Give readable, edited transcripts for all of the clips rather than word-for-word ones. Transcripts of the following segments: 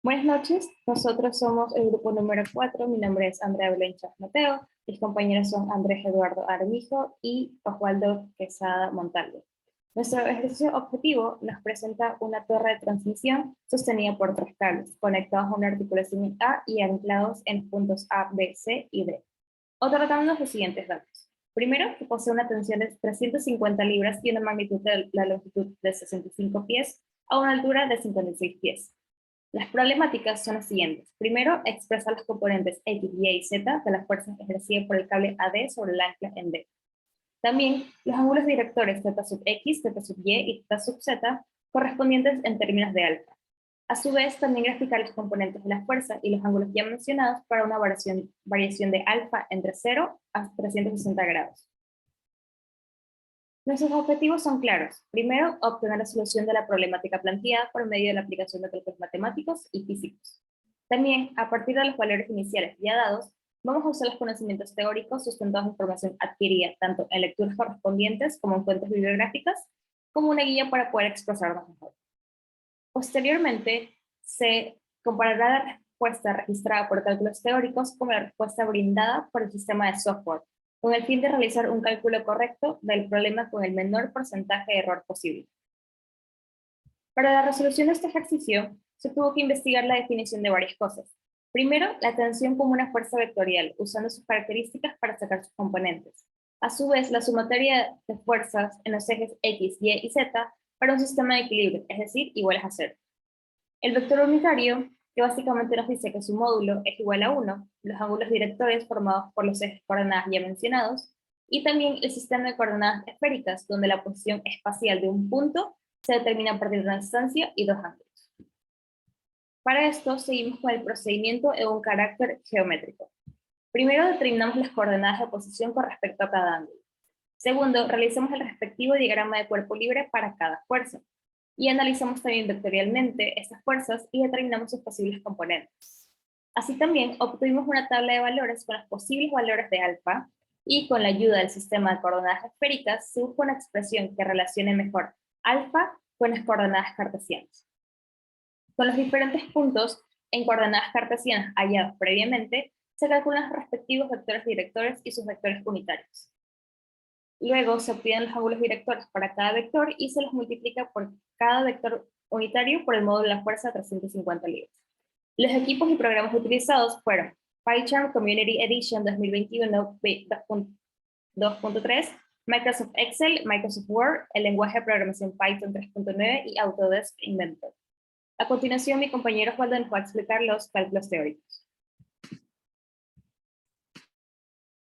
Buenas noches, nosotros somos el grupo número 4. Mi nombre es Andrea Belén Chas Mateo, mis compañeros son Andrés Eduardo Armijo y Osvaldo Quesada Montalvo. Nuestro ejercicio objetivo nos presenta una torre de transmisión sostenida por 3 cables, conectados a una articulación A y anclados en puntos A, B, C y D. Otorgamos los siguientes datos. Primero, que posee una tensión de 350 libras y una magnitud de la longitud de 65 pies a una altura de 56 pies. Las problemáticas son las siguientes. Primero, expresa los componentes X, Y y Z de las fuerzas ejercidas por el cable AD sobre el ancla en D. También, los ángulos directores θ sub X, θ sub Y y θ sub Z correspondientes en términos de alfa. A su vez, también graficar los componentes de la fuerza y los ángulos ya mencionados para una variación de alfa entre 0 a 360 grados. Nuestros objetivos son claros. Primero, obtener la solución de la problemática planteada por medio de la aplicación de cálculos matemáticos y físicos. También, a partir de los valores iniciales ya dados, vamos a usar los conocimientos teóricos sustentados en información adquirida tanto en lecturas correspondientes como en fuentes bibliográficas, como una guía para poder expresarnos mejor. Posteriormente, se comparará la respuesta registrada por cálculos teóricos con la respuesta brindada por el sistema de software, con el fin de realizar un cálculo correcto del problema con el menor porcentaje de error posible. Para la resolución de este ejercicio, se tuvo que investigar la definición de varias cosas. Primero, la tensión como una fuerza vectorial, usando sus características para sacar sus componentes. A su vez, la sumatoria de fuerzas en los ejes X, Y y Z para un sistema de equilibrio, es decir, iguales a 0. El vector unitario, que básicamente nos dice que su módulo es igual a 1, los ángulos directores formados por los ejes coordenadas ya mencionados, y también el sistema de coordenadas esféricas, donde la posición espacial de un punto se determina a partir de una distancia y 2 ángulos. Para esto, seguimos con el procedimiento en un carácter geométrico. Primero, determinamos las coordenadas de posición con respecto a cada ángulo. Segundo, realizamos el respectivo diagrama de cuerpo libre para cada fuerza. Y analizamos también vectorialmente estas fuerzas y determinamos sus posibles componentes. Así también obtuvimos una tabla de valores con los posibles valores de alfa, y con la ayuda del sistema de coordenadas esféricas se busca una expresión que relacione mejor alfa con las coordenadas cartesianas. Con los diferentes puntos en coordenadas cartesianas hallados previamente, se calculan los respectivos vectores directores y sus vectores unitarios. Luego se obtienen los ángulos directores para cada vector y se los multiplica por cada vector unitario por el módulo de la fuerza de 350 libras. Los equipos y programas utilizados fueron PyCharm Community Edition 2021 2.3, Microsoft Excel, Microsoft Word, el lenguaje de programación Python 3.9 y Autodesk Inventor. A continuación, mi compañero Osvaldo nos va a explicar los cálculos teóricos.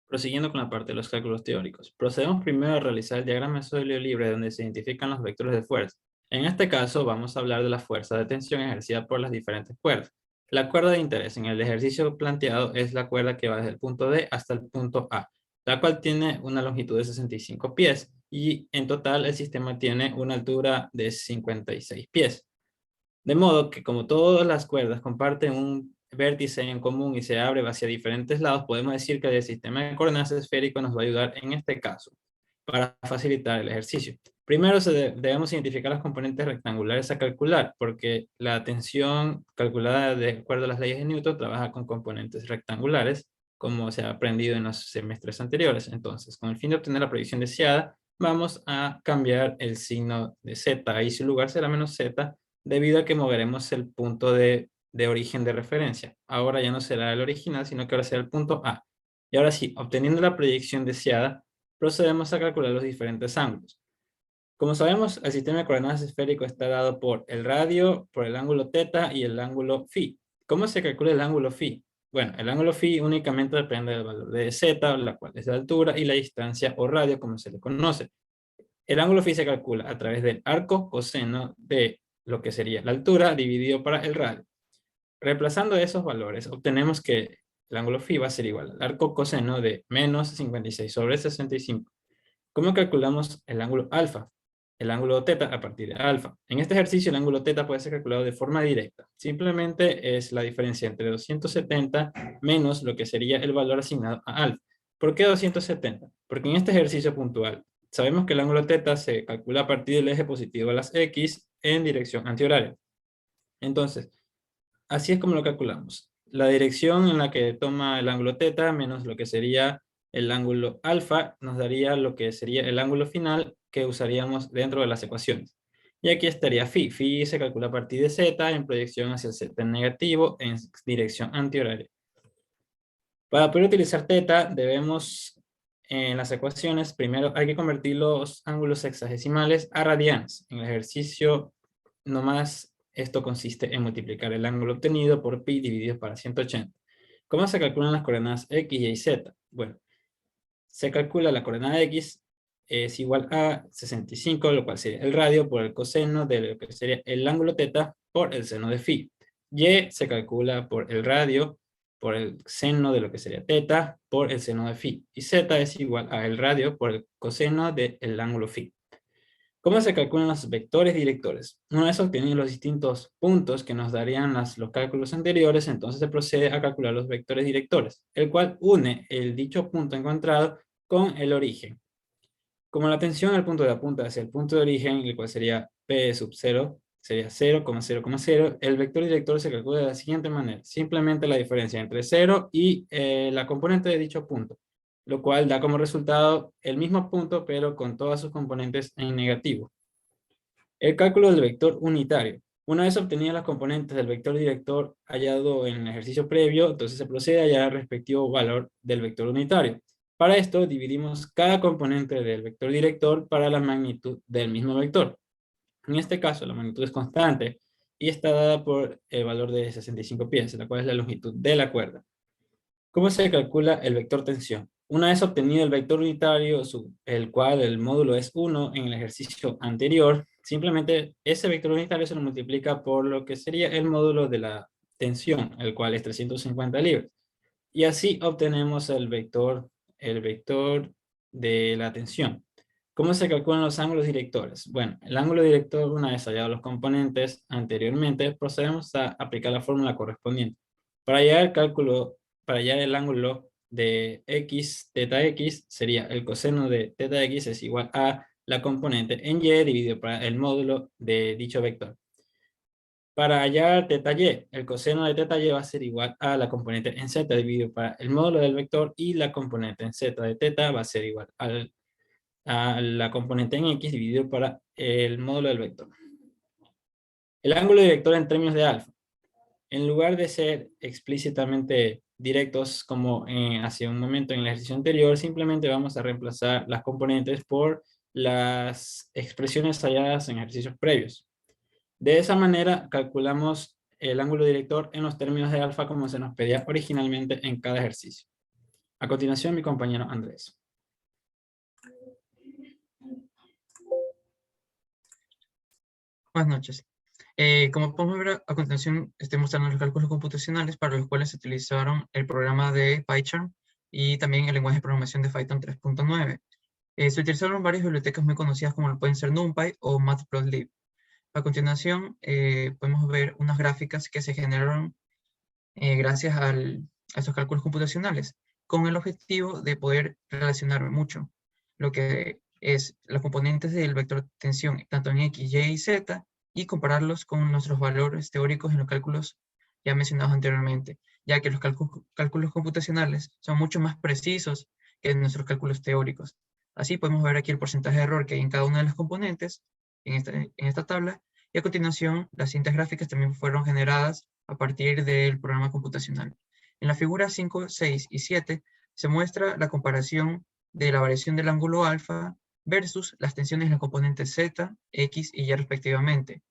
Prosiguiendo con la parte de los cálculos teóricos, procedemos primero a realizar el diagrama de sólido libre donde se identifican los vectores de fuerza. En este caso vamos a hablar de la fuerza de tensión ejercida por las diferentes cuerdas. La cuerda de interés en el ejercicio planteado es la cuerda que va desde el punto D hasta el punto A, la cual tiene una longitud de 65 pies y en total el sistema tiene una altura de 56 pies. De modo que como todas las cuerdas comparten un vértice en común y se abre hacia diferentes lados, podemos decir que el sistema de coordenadas esférico nos va a ayudar en este caso para facilitar el ejercicio. Primero debemos identificar los componentes rectangulares a calcular, porque la tensión calculada de acuerdo a las leyes de Newton trabaja con componentes rectangulares, como se ha aprendido en los semestres anteriores. Entonces, con el fin de obtener la proyección deseada, vamos a cambiar el signo de z, y su lugar será menos z, debido a que moveremos el punto de origen de referencia. Ahora ya no será el original, sino que ahora será el punto A. Y ahora sí, obteniendo la proyección deseada, procedemos a calcular los diferentes ángulos. Como sabemos, el sistema de coordenadas esférico está dado por el radio, por el ángulo θ y el ángulo φ. ¿Cómo se calcula el ángulo φ? Bueno, el ángulo φ únicamente depende del valor de z, la cual es la altura, y la distancia o radio, como se le conoce. El ángulo φ se calcula a través del arco coseno de lo que sería la altura dividido para el radio. Reemplazando esos valores, obtenemos que el ángulo φ va a ser igual al arco coseno de menos 56 sobre 65. ¿Cómo calculamos el ángulo alfa? El ángulo θ a partir de alfa. En este ejercicio el ángulo θ puede ser calculado de forma directa. Simplemente es la diferencia entre 270 menos lo que sería el valor asignado a alfa. ¿Por qué 270? Porque en este ejercicio puntual sabemos que el ángulo θ se calcula a partir del eje positivo a las X en dirección antihoraria. Entonces, así es como lo calculamos. La dirección en la que toma el ángulo θ menos lo que sería el ángulo alfa nos daría lo que sería el ángulo final que usaríamos dentro de las ecuaciones. Y aquí estaría phi. Phi se calcula a partir de z en proyección hacia el z negativo en dirección antihoraria. Para poder utilizar θ debemos en las ecuaciones, primero hay que convertir los ángulos sexagesimales a radianes. En el ejercicio nomás esto consiste en multiplicar el ángulo obtenido por pi dividido para 180. ¿Cómo se calculan las coordenadas x, y z? Bueno, se calcula la coordenada x es igual a 65, lo cual sería el radio por el coseno de lo que sería el ángulo θ por el seno de phi. Y se calcula por el radio por el seno de lo que sería θ por el seno de phi. Y z es igual a el radio por el coseno del ángulo phi. ¿Cómo se calculan los vectores directores? Una vez obtenidos los distintos puntos que nos darían los cálculos anteriores, entonces se procede a calcular los vectores directores, el cual une el dicho punto encontrado con el origen. Como la tensión al punto de apunta hacia el punto de origen, el cual sería P sub 0, sería 0,0,0, el vector director se calcula de la siguiente manera. Simplemente la diferencia entre 0 y la componente de dicho punto, lo cual da como resultado el mismo punto, pero con todas sus componentes en negativo. El cálculo del vector unitario. Una vez obtenidas las componentes del vector director hallado en el ejercicio previo, entonces se procede a hallar el respectivo valor del vector unitario. Para esto, dividimos cada componente del vector director para la magnitud del mismo vector. En este caso, la magnitud es constante y está dada por el valor de 65 pies, la cual es la longitud de la cuerda. ¿Cómo se calcula el vector tensión? Una vez obtenido el vector unitario, el cual el módulo es 1 en el ejercicio anterior, simplemente ese vector unitario se lo multiplica por lo que sería el módulo de la tensión, el cual es 350 libras. Y así obtenemos el vector de la tensión. ¿Cómo se calculan los ángulos directores? Bueno, el ángulo director, una vez hallados los componentes anteriormente, procedemos a aplicar la fórmula correspondiente. Para hallar el ángulo de x, θx, sería el coseno de θx es igual a la componente en y dividido por el módulo de dicho vector. Para hallar θy, el coseno de θy va a ser igual a la componente en z dividido por el módulo del vector y la componente en z de θ va a ser igual a la componente en x dividido por el módulo del vector. El ángulo director en términos de alfa. En lugar de ser explícitamente directos como hace un momento en el ejercicio anterior, simplemente vamos a reemplazar las componentes por las expresiones halladas en ejercicios previos. De esa manera calculamos el ángulo director en los términos de alfa como se nos pedía originalmente en cada ejercicio. A continuación, mi compañero Andrés. Buenas noches. Como podemos ver a continuación, estoy mostrando los cálculos computacionales para los cuales se utilizaron el programa de PyCharm y también el lenguaje de programación de Python 3.9. Se utilizaron varias bibliotecas muy conocidas como lo pueden ser NumPy o Matplotlib. A continuación, podemos ver unas gráficas que se generaron gracias a estos cálculos computacionales, con el objetivo de poder relacionar mucho lo que es los componentes del vector tensión, tanto en X, Y y Z, y compararlos con nuestros valores teóricos en los cálculos ya mencionados anteriormente, ya que los cálculos computacionales son mucho más precisos que nuestros cálculos teóricos. Así podemos ver aquí el porcentaje de error que hay en cada una de las componentes en esta tabla, y a continuación las cintas gráficas también fueron generadas a partir del programa computacional. En la figura 5, 6 y 7 se muestra la comparación de la variación del ángulo alfa versus las tensiones en los componentes Z, X y Y respectivamente.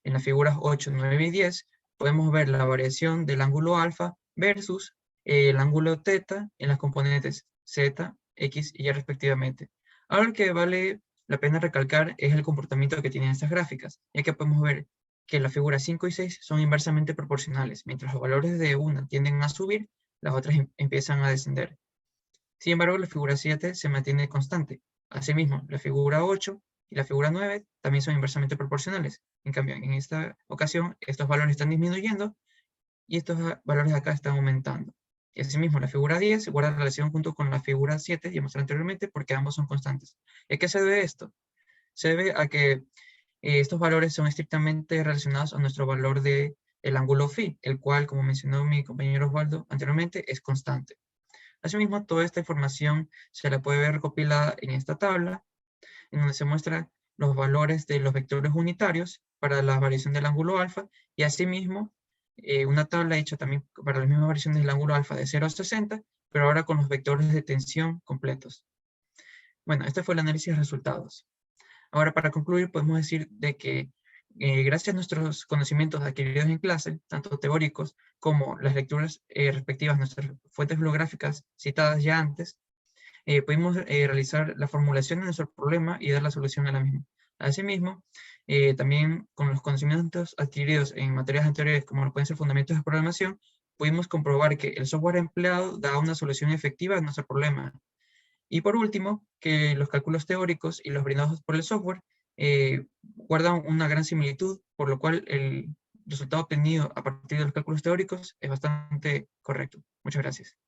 En las figuras 8, 9 y 10 podemos ver la variación del ángulo alfa versus el ángulo θ en las componentes Z, X y Y respectivamente. Ahora lo que vale la pena recalcar es el comportamiento que tienen estas gráficas, ya que podemos ver que las figuras 5 y 6 son inversamente proporcionales. Mientras los valores de una tienden a subir, las otras empiezan a descender. Sin embargo, la figura 7 se mantiene constante. Asimismo, la figura 8 y la figura 9 también son inversamente proporcionales. En cambio, en esta ocasión, estos valores están disminuyendo y estos valores de acá están aumentando. Y asimismo, la figura 10 guarda relación junto con la figura 7, ya mostré anteriormente, porque ambos son constantes. ¿Y a qué se debe esto? Se debe a que estos valores son estrictamente relacionados a nuestro valor de el ángulo phi, el cual, como mencionó mi compañero Osvaldo anteriormente, es constante. Asimismo, toda esta información se la puede ver recopilada en esta tabla, en donde se muestran los valores de los vectores unitarios para la variación del ángulo alfa, y asimismo una tabla hecha también para las mismas variaciones del ángulo alfa de 0 a 60, pero ahora con los vectores de tensión completos. Bueno, este fue el análisis de resultados. Ahora, para concluir, podemos decir de que gracias a nuestros conocimientos adquiridos en clase, tanto teóricos como las lecturas respectivas a nuestras fuentes bibliográficas citadas ya antes, pudimos realizar la formulación de nuestro problema y dar la solución a la misma. Asimismo, también con los conocimientos adquiridos en materias anteriores, como lo pueden ser fundamentos de programación, pudimos comprobar que el software empleado da una solución efectiva a nuestro problema. Y por último, que los cálculos teóricos y los brindados por el software guardan una gran similitud, por lo cual el resultado obtenido a partir de los cálculos teóricos es bastante correcto. Muchas gracias.